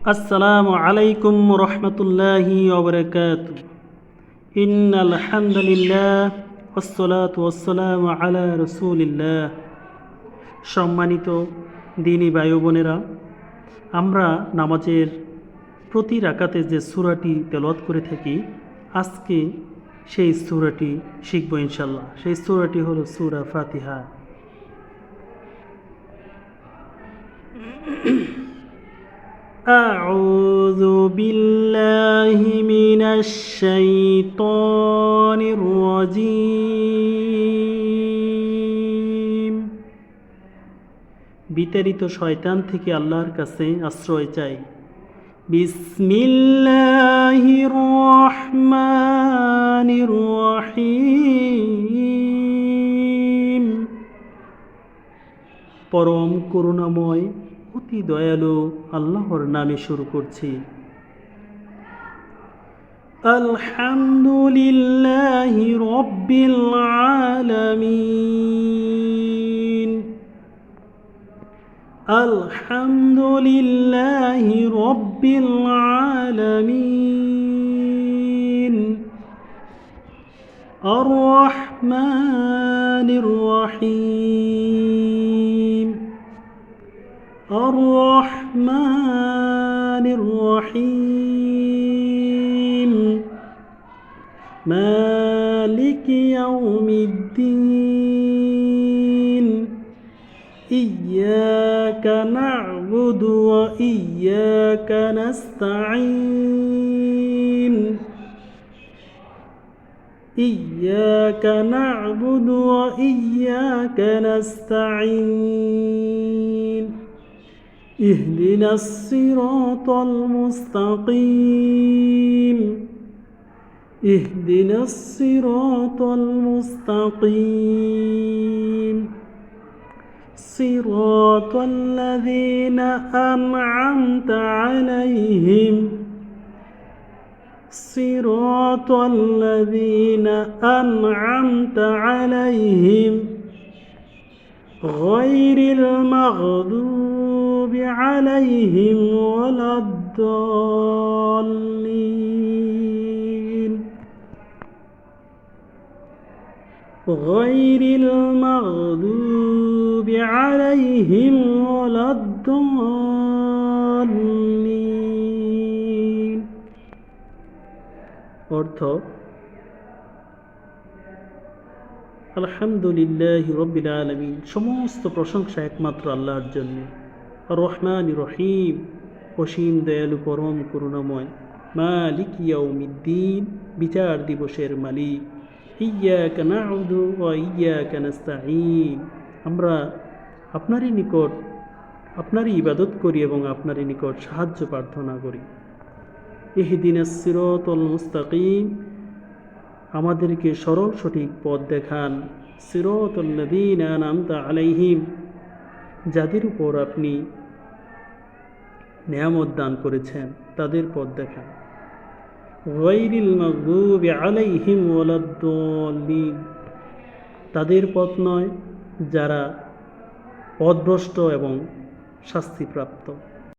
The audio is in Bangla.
আসসালামু আলাইকুম রহমতুল্লাহি ওবরাকাতু। ইন্নাল হামদুলিল্লাহ ওয়াসসালাতু ওয়াসসালামু আলা রাসূলিল্লাহ। সম্মানিত দ্বীনী ভাই ও বোনেরা, আমরা নামাজের প্রতি রাকাতে যে সূরাটি তেলাওয়াত করে থাকি, আজকে সেই সূরাটি শিখব ইনশাআল্লাহ। সেই সূরাটি হলো সূরা ফাতিহা। أعوذ بالله من الشيطان الرجيم। বিতাড়িত শয়তান থেকে আল্লাহর কাছে আশ্রয় চাই। বিসমিল্লাহির রহমানির রহিম। পরম করুণাময় অতি দয়ালু আল্লাহর নামে শুরু করছি। আলহামদুলিল্লাহি রাব্বিল আলামিন। আলহামদুলিল্লাহি রাব্বিল আলামিন। আর রহমানির রহিম। الرحمن الرحيم مالك يوم الدين إياك نعبد وإياك نستعين إياك نعبد وإياك نستعين اهدنا الصراط المستقيم اهدنا الصراط المستقيم صراط الذين أنعمت عليهم صراط الذين أنعمت عليهم غير المغضوب عليهم ولا الضالين غير المغضوب عليهم ولا الضالين। অর্থ: আলহামদুলিল্লাহি রাব্বিল আলামিন, সমস্ত প্রশংসা একমাত্র আল্লাহর জন্য। আর রহমানির রহিম, অসীম দয়ালু পরম করুণাময়। মালিক ইয়াউমিদ্দিন, বিচার দিবসের মালিক। ইয়্যাকা না'বুদু ওয়া ইয়্যাকা নাস্তাঈন, আমরা আপনারই নিকট আপনারই ইবাদত করি এবং আপনারই নিকট সাহায্য প্রার্থনা করি। ইহদিনাস সিরাতাল মুস্তাকিম, আমাদেরকে সরল সঠিক পথ দেখান। সিরাতাল লাযীনা আন'আমতা আলাইহিম, যাদের উপর আপনি নেয়ামত দান করেছেন তাদের পথ দেখান। গায়রিল মাগদুবি আলাইহিম ওয়ালাদ-দাল্লিন, তাদের পথ নয় যারা পথভ্রষ্ট এবং শাস্তিপ্রাপ্ত।